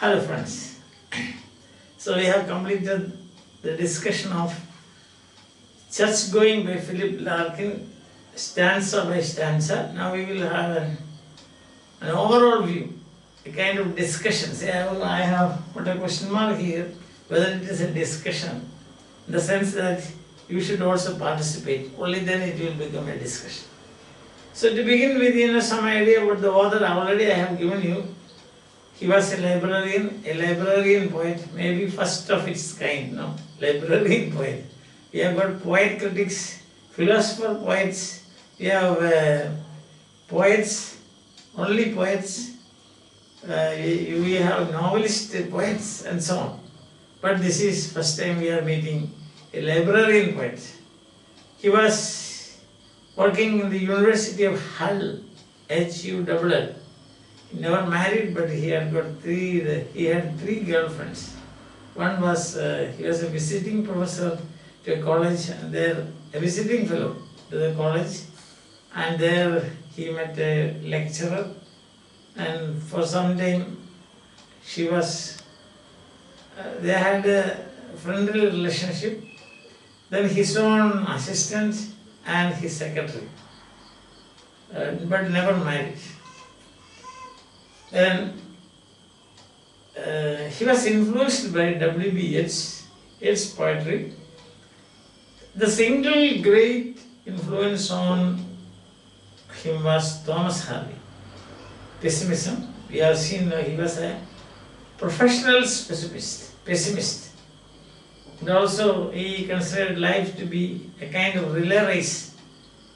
Hello friends. So we have completed the discussion of Church Going by Philip Larkin, stanza by stanza. Now we will have an overall view, a kind of discussion. Say I have put a question mark here, whether it is a discussion, in the sense that you should also participate, only then it will become a discussion. So to begin with, some idea about the author already I have given you. He was a librarian poet, maybe first of its kind, no? Librarian poet. We have got poet critics, philosopher poets, we have poets, only poets, we have novelist poets and so on. But this is first time we are meeting a librarian poet. He was working in the University of Hull, Hull. He never married, but he had three girlfriends. One was, he was a visiting professor to a college, and there, a visiting fellow to the college, and there he met a lecturer, and for some time she was, they had a friendly relationship, then his own assistant and his secretary, but never married. Then he was influenced by WB Yeats' poetry. The single great influence on him was Thomas Hardy. Pessimism. We have seen he was a professional pessimist. And also he considered life to be a kind of relay race,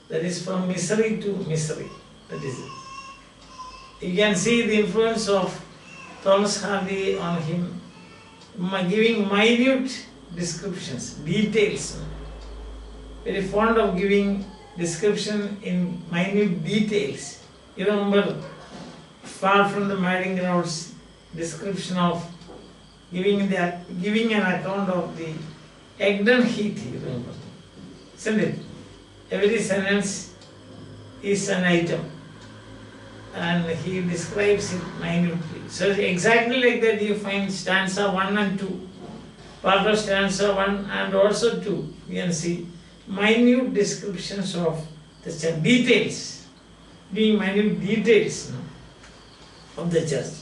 that is from misery to misery. That is it. You can see the influence of Thomas Hardy on him, giving minute descriptions, details. Very fond of giving description in minute details. You remember, far from the mating grounds, description of giving an account of the Egdon heat, you remember. Isn't it? Every sentence is an item, and he describes it minutely. So exactly like that you find stanza 1 and 2. Part of stanza 1 and also 2. You can see minute descriptions of the church, details, being minute details of the church.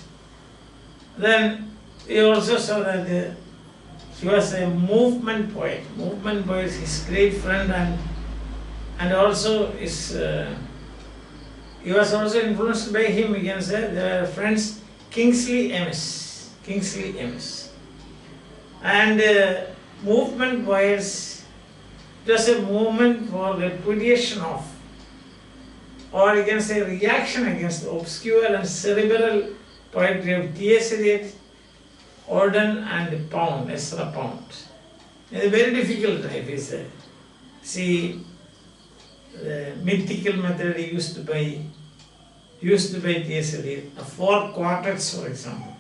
Then we also saw that he was a movement poet. Movement poet is his great friend, and also his he was also influenced by him, we can say, their friends Kingsley Amis. And movement poets, it was a movement for repudiation of, or you can say reaction against the obscure and cerebral poetry of T.S. Eliot, Auden and Pound, Ezra Pound. It's a very difficult type, he said. See, the mythical method used by T.S. Eliot, 4 quartets, for example.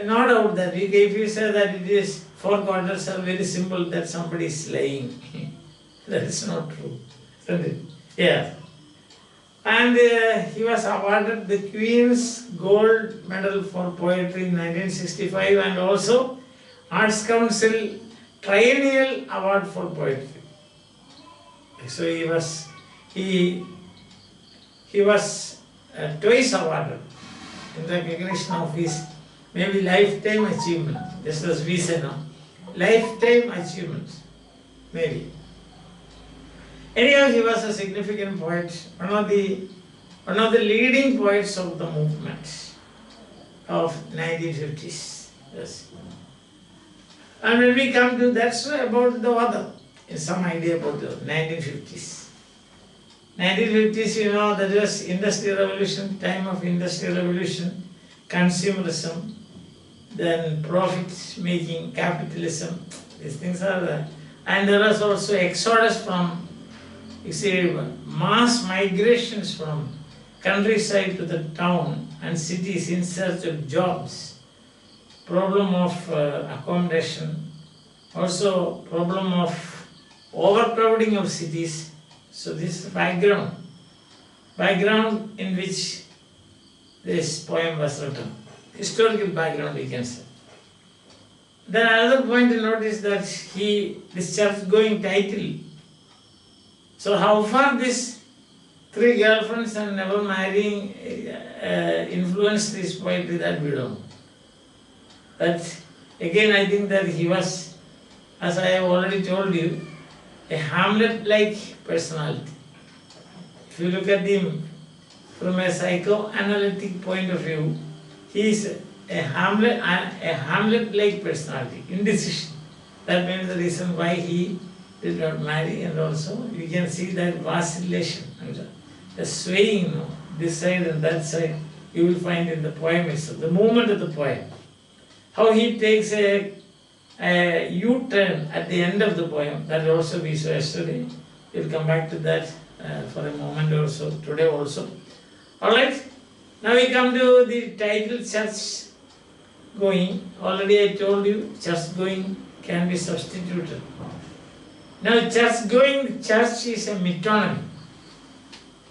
No doubt that if you say that it is 4 quartets are very simple, that somebody is lying. That is not true, isn't it? Yeah. And he was awarded the Queen's Gold Medal for Poetry in 1965, and also Arts Council Triennial Award for Poetry. So he was twice awarded in recognition of his maybe lifetime achievement, just as we say now, lifetime achievement, maybe. Anyhow, he was a significant poet, one of the leading poets of the movement of 1950s. Yes. And when we come to that's about the author, some idea about the 1950s. 1950s, you know, that was Industrial Revolution, time of Industrial Revolution, consumerism, then profit-making capitalism. These things are there. And there was also exodus from, you see, mass migrations from countryside to the town and cities in search of jobs. Problem of accommodation, also problem of overcrowding of cities. So this is background in which this poem was written. historical background, we can say. Then another point to note is that this church-going title. So how far this 3 girlfriends and never marrying influenced this poetry, that we don't know. But again, I think that he was, as I have already told you, a Hamlet-like personality. If you look at him from a psychoanalytic point of view, he is a Hamlet-like personality, indecision. That means the reason why he did not marry, and also you can see that vacillation, the swaying, this side and that side, you will find in the poem itself, the movement of the poem. How he takes a U-turn at the end of the poem, that also we saw yesterday. We'll come back to that for a moment or so, today also. Alright, now we come to the title church going. Already I told you, church going can be substituted. Now church going, church is a metonymy.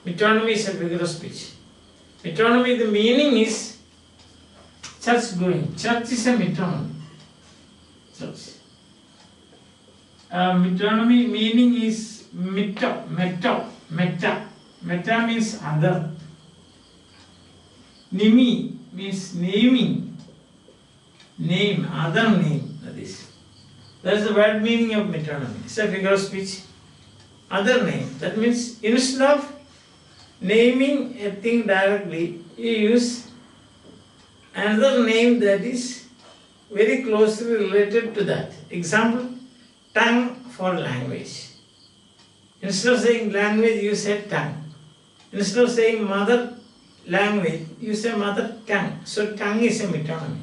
Metonymy is a figure of speech. Metonymy, the meaning is church going. Church is a metonymy. Church. Metonymy meaning is meta. Meta means other. Nimi means naming. Name, other name, that is. That is the word meaning of metonymy. It's a figure of speech. Other name. That means instead of naming a thing directly, you use another name that is very closely related to that. Example, tongue for language. Instead of saying language, you say tongue. Instead of saying mother language, you say mother tongue. So tongue is a metonymy.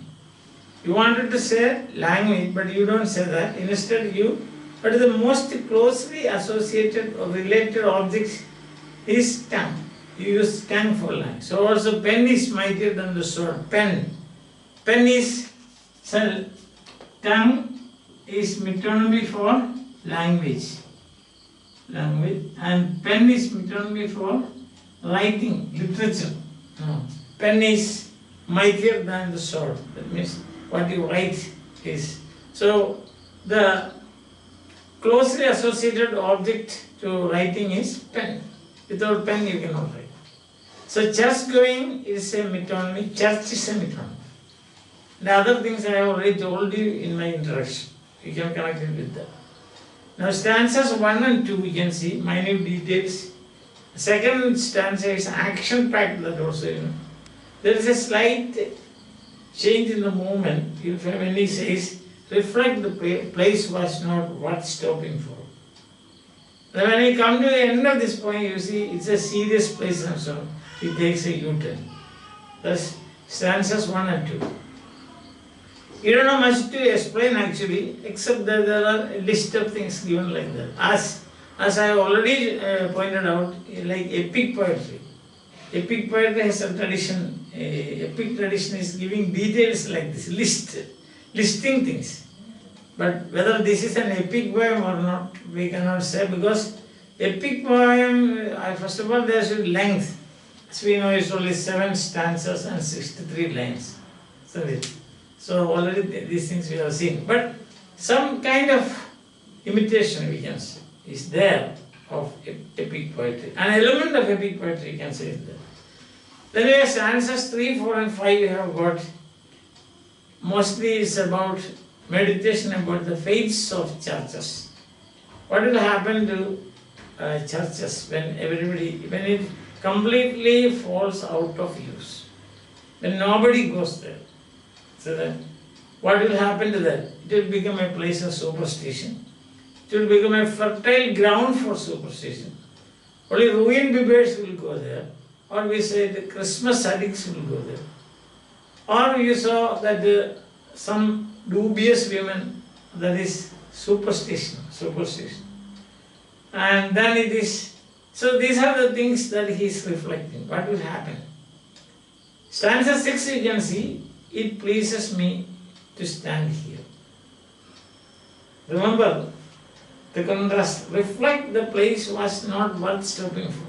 You wanted to say language, but you don't say that. Instead but the most closely associated or related object is tongue. You use tongue for language. So also pen is mightier than the sword. Pen. Pen is cell. Tongue is metonymy for language. And pen is metonymy for writing, literature. Pen is mightier than the sword. That means what you write is. So the closely associated object to writing is pen. Without pen you cannot write. So church going is a metonymy, church is a metonymy. The other things I have already told you in my introduction. You can connect it with that. Now stanzas 1 and 2 we can see minute details. Second stanza is action-packed, that also There is a slight change in the movement. When he says, reflect the place was not worth stopping for. Then when you come to the end of this point, you see it's a serious place and so he takes a U-turn. That's stanzas 1 and 2. You don't know much to explain actually, except that there are a list of things given like that. As I already pointed out, like epic poetry. Epic poetry has a tradition. Epic tradition is giving details like this, listing things. But whether this is an epic poem or not, we cannot say, because epic poem, first of all, there should length. As we know, it's only 7 stanzas and 63 lines. So already these things we have seen. But some kind of imitation, we can say, is there of epic poetry. An element of epic poetry, you can say, is there. Then we have stanzas 3, 4 and 5 we have got. Mostly it's about meditation about the fates of churches. What will happen to churches when it completely falls out of use? When nobody goes there. So then, what will happen to that? It will become a place of superstition. It will become a fertile ground for superstition. Only ruined beggars will go there. Or we say the Christmas addicts will go there. Or you saw that some dubious women, that is superstition. And then it is, so these are the things that he is reflecting. What will happen? Stanza 6 you can see, it pleases me to stand here. Remember, the contrast, reflect the place was not worth stopping for.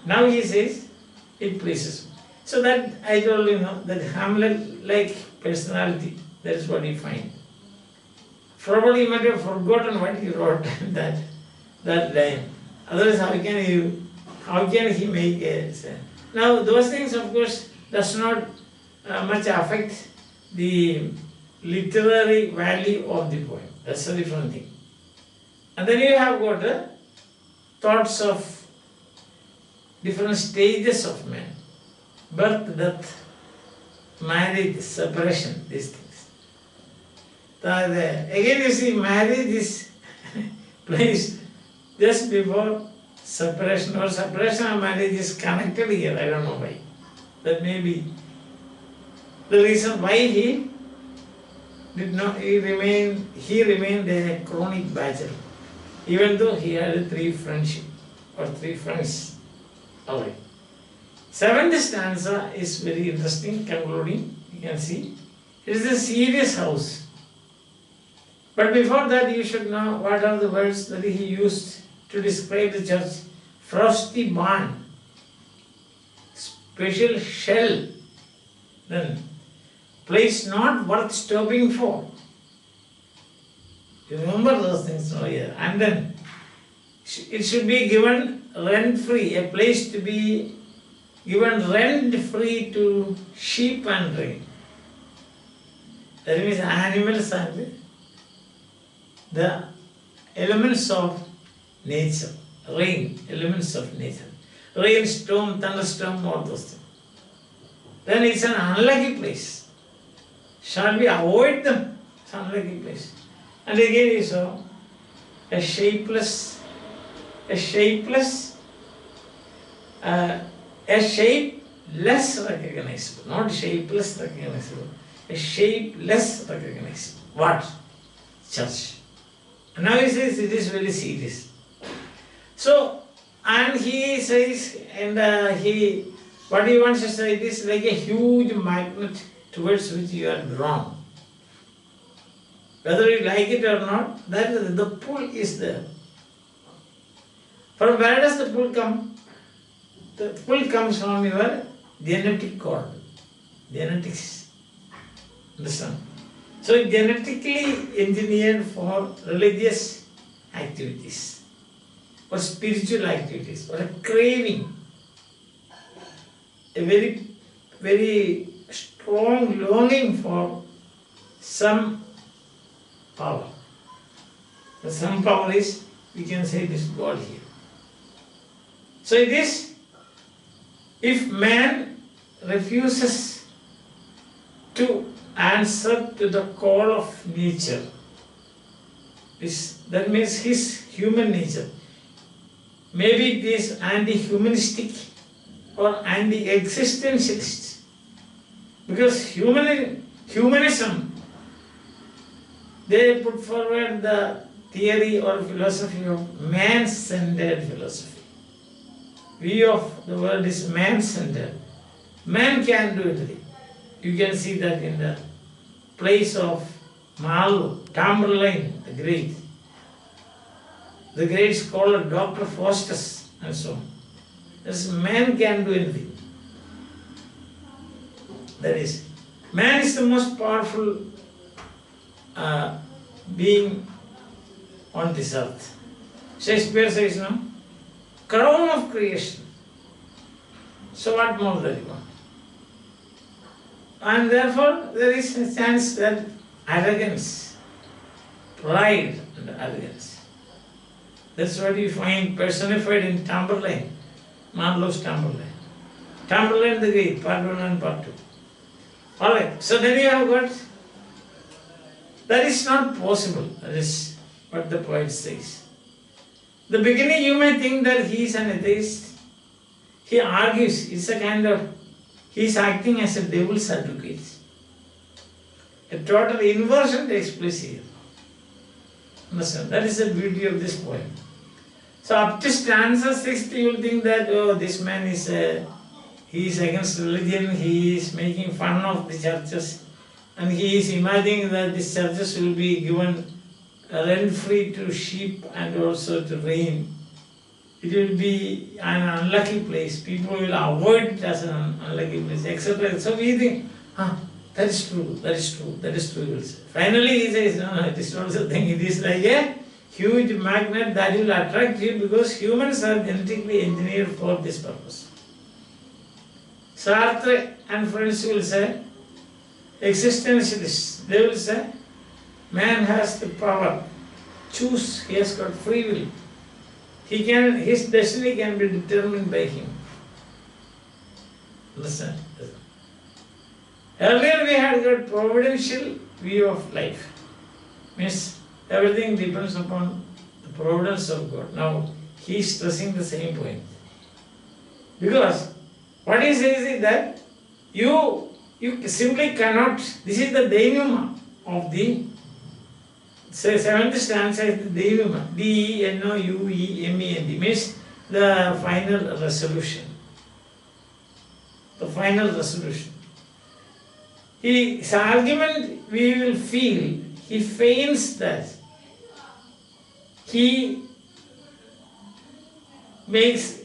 Now he says, it pleases me. So that I told you, that Hamlet-like personality, that is what you find. Probably he might have forgotten what he wrote that line. Otherwise, how can he make a sense? Now, those things, of course, does not much affect the literary value of the poem. That's a different thing. And then you have got thoughts of different stages of man. Birth, death, marriage, separation, these things. Again you see, marriage is placed just before separation, or separation and marriage is connected here, I don't know why. That may be the reason why he remained a chronic bachelor, even though he had 3 friendships or 3 friends away. 7th stanza is very interesting, concluding, you can see. It is a serious house. But before that, you should know what are the words that he used to describe the church. Frosty barn, special shell, then place not worth stopping for. You remember those things now here. And then it should be given rent-free, a place to be given rent-free to sheep and rain. That means animals and the elements of nature. Rain, elements of nature. Rain, storm, thunderstorm, all those things. Then it's an unlucky place. Shall we avoid them? It's an unlucky place. And again you saw a shapeless, shapeless recognizable, not shapeless recognizable, a shapeless recognizable. What? Church. And now he says it is very serious. So, and he says, and what he wants to say, it is like a huge magnet towards which you are drawn. Whether you like it or not, that the pull is there. From where does the pull come? The pull comes from your genetic code, genetics. Understand? So genetically engineered for religious activities, or spiritual activities, or a craving, a very, very strong longing for some power. The some power is, we can say, this God here. So it is, if man refuses to answer to the call of nature, that means his human nature. Maybe it is anti-humanistic or anti-existentialist. Because humanism, they put forward the theory or philosophy of man-centered philosophy. View of the world is man-centered. Man can do anything. You can see that in the place of Marlowe, Tamberlane, the great scholar Dr. Faustus, and so on. This man can do anything. That is, man is the most powerful being on this earth. Shakespeare says, no? Crown of creation. So what more do you want? And therefore, there is a chance that arrogance, pride and arrogance. That's what you find personified in Tamberlane, Marlowe's Tamberlane. Tamberlane the Great, part 1 and part 2. Alright, so then you have got, that is not possible, that is what the poet says. The beginning you may think that he is an atheist. He argues, it's a kind of, he is acting as a devil's advocate. A total inversion takes place here. Understand? That is the beauty of this poem. So up to stanza 6, you will think that, oh, this man is he is against religion, he is making fun of the churches, and he is imagining that these churches will be given rent-free to sheep and also to rain. it will be an unlucky place. People will avoid it as an unlucky place, etc. So we think, that is true, that is true, that is true. Finally he says, no, it is not the thing. It is like a huge magnet that will attract you because humans are genetically engineered for this purpose. Sartre and friends will say, existentialists, they will say, man has the power, choose, he has got free will. His destiny can be determined by him. Understand? Earlier we had got providential view of life. Means everything depends upon the providence of God. Now he is stressing the same point. Because what he says is that you simply cannot, this is the denouement of the seventh stanza is the denouement. D-E-N-O-U-E-M-E-N-D means the final resolution. The final resolution. His argument we will feel, he feigns that he creates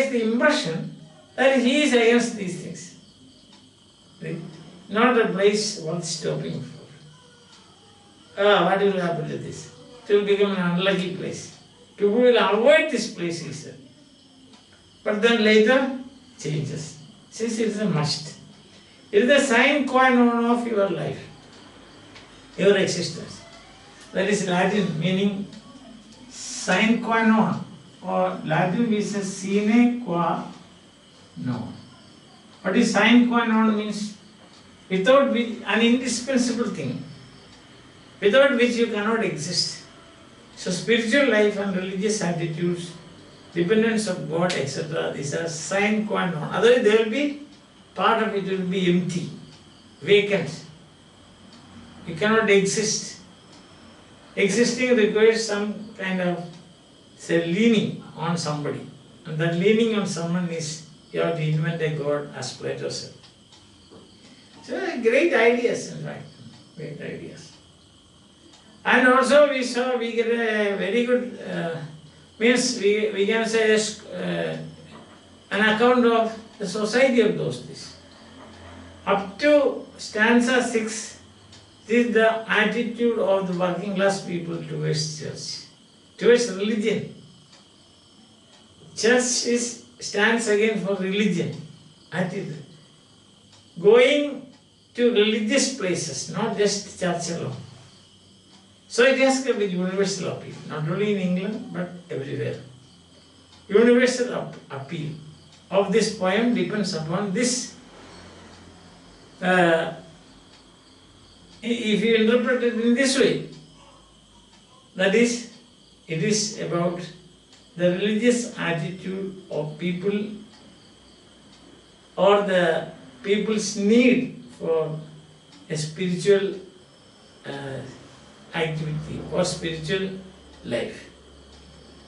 the impression that he is against these things. Right? Not a place worth stopping for. What will happen to this? It will become an unlucky place. People will avoid this place, he said. But then later, changes. Since it is a must. It is the sine qua non of your life, your existence. That is Latin meaning sine qua non, or Latin we say sine qua non. What is sine qua non means? Without which, an indispensable thing, without which you cannot exist. So spiritual life and religious attitudes, dependence of God, etc., these are sine qua non. Otherwise there will be, part of it will be empty, vacant. You cannot exist. Existing requires some kind of, say, leaning on somebody. And that leaning on someone is, you have to invent a God, as Plato said. So great ideas, in fact, great ideas. And also we get a very good, means we can say an account of the society of those days. Up to stanza 6, this is the attitude of the working class people towards church, towards religion. Church stands again for religion, attitude. Going to religious places, not just church alone. So it has got a universal appeal, not only in England but everywhere. Universal appeal of this poem depends upon this. If you interpret it in this way, that is, it is about the religious attitude of people or the people's need for a spiritual activity or spiritual life.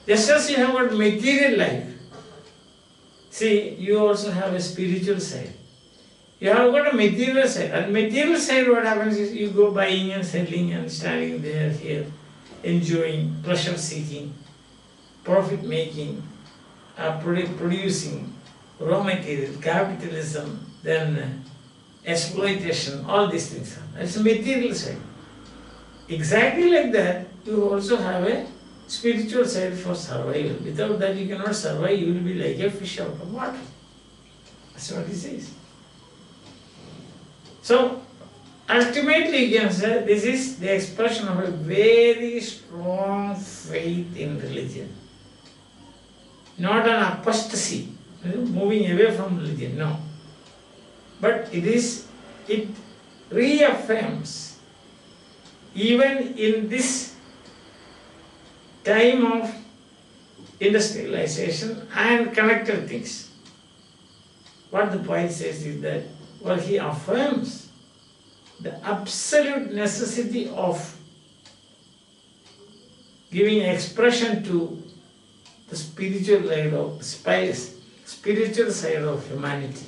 Just as you have got material life, see, you also have a spiritual side. You have got a material side. And material side, what happens is you go buying and selling and standing there, here, enjoying, pleasure seeking, profit making, producing raw material, capitalism, then exploitation, all these things. That's the material side. Exactly like that, you also have a spiritual side for survival. Without that you cannot survive, you will be like a fish out of water. That's what he says. So, ultimately you can say this is the expression of a very strong faith in religion. Not an apostasy, moving away from religion, no. But it reaffirms, even in this time of industrialization and connected things. What the poet says is that, well, he affirms the absolute necessity of giving expression to the spiritual side of humanity.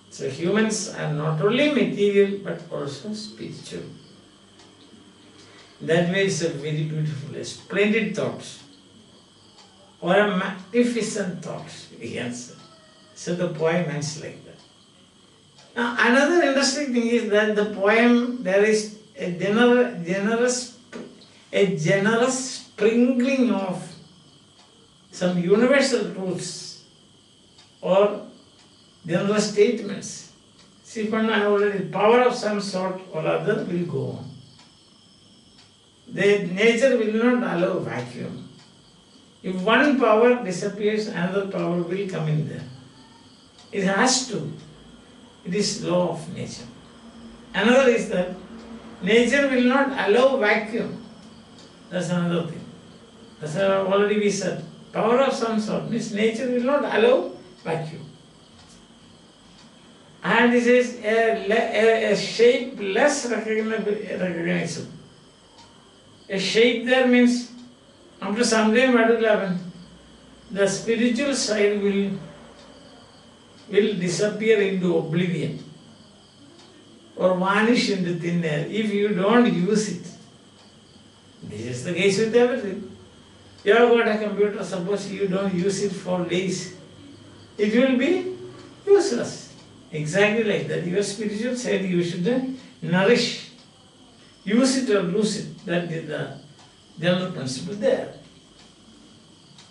So humans are not only material but also spiritual. That way it's a very beautiful, a splendid thought, or a magnificent thought, we can say. So the poem ends like that. Now another interesting thing is that the poem, there is a generous sprinkling of some universal truths or general statements. See, I already, power of some sort or other will go on. The nature will not allow vacuum. If one power disappears, another power will come in there. It has to. It is law of nature. Another is that nature will not allow vacuum. That's another thing. That's already we said. Power of some sort means nature will not allow vacuum. And this is a shape less recognizable. A shape there means after some time what will happen? The spiritual side will disappear into oblivion or vanish into thin air if you don't use it. This is the case with everything. You have got a computer, suppose you don't use it for days, it will be useless. Exactly like that. Your spiritual side you should nourish. Use it or lose it. That is the general principle there.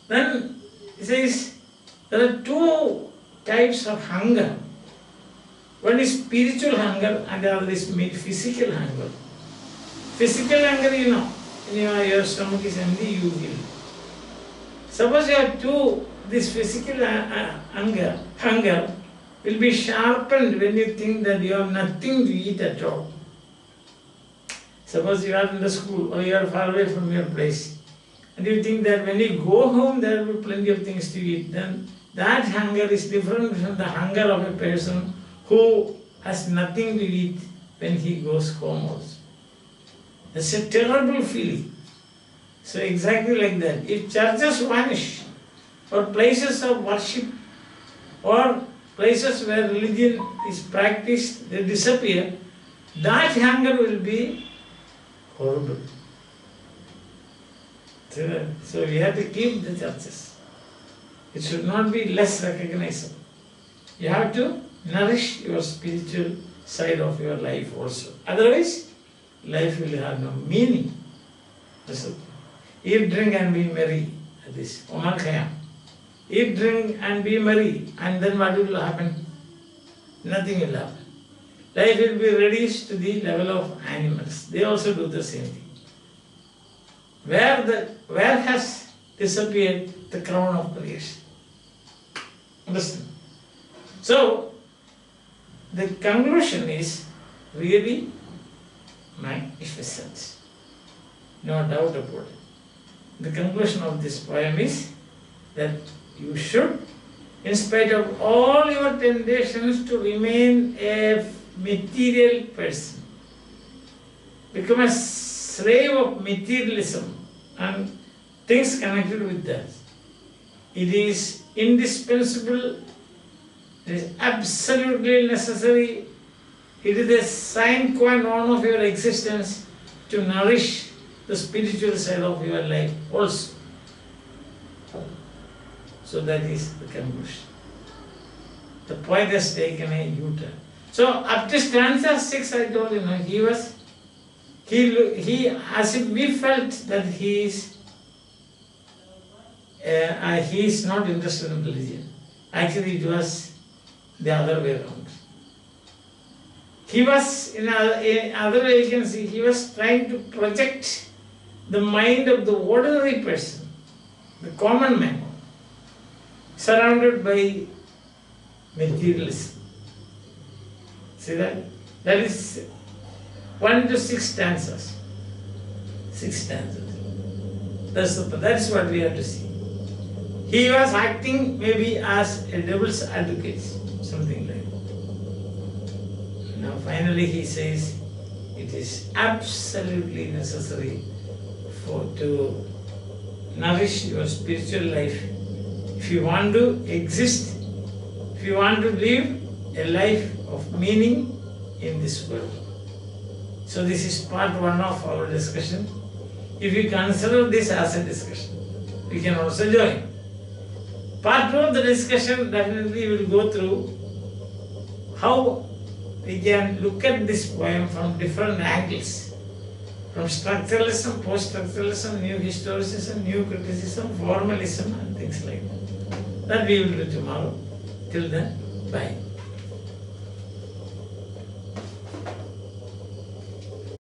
Then it says there are two types of hunger. One is spiritual hunger and the other is physical hunger. Physical hunger, you know, your stomach is empty, you will. Suppose you have two, this physical hunger will be sharpened when you think that you have nothing to eat at all. Suppose you are in the school or you are far away from your place and you think that when you go home there will be plenty of things to eat, then that hunger is different from the hunger of a person who has nothing to eat when he goes home also. That's a terrible feeling. So exactly like that, if churches vanish or places of worship or places where religion is practiced, they disappear, that hunger will be horrible. So we have to keep the churches. It should not be less recognizable. You have to nourish your spiritual side of your life also. Otherwise, life will have no meaning. Eat, drink and be merry. That is Omar Khayyam. Eat, drink and be merry. And then what will happen? Nothing will happen. Life will be reduced to the level of animals. They also do the same thing. Where has disappeared the crown of creation? Understand? So, the conclusion is really magnificent. No doubt about it. The conclusion of this poem is that you should, in spite of all your temptations to remain a material person, become a slave of materialism and things connected with that. It is indispensable, it is absolutely necessary, it is the sine qua non of your existence to nourish the spiritual side of your life also. So that is the conclusion. The poet has taken a U-turn. So up to stanza 6, I told you, he as if we felt that he is not interested in religion. Actually, it was the other way around. He was, in other way you can see, he was trying to project the mind of the ordinary person, the common man, surrounded by materialism. See that? That is 1 to 6 stanzas. 6 stanzas. That's what we have to see. He was acting maybe as a devil's advocate, something like that. Now finally he says, it is absolutely necessary to nourish your spiritual life. If you want to exist, if you want to live a life of meaning in this world. So this is part 1 of our discussion. If you consider this as a discussion, you can also join. Part 2 of the discussion definitely will go through how we can look at this poem from different angles. From structuralism, post-structuralism, new historicism, new criticism, formalism and things like that. That we will do tomorrow. Till then, bye.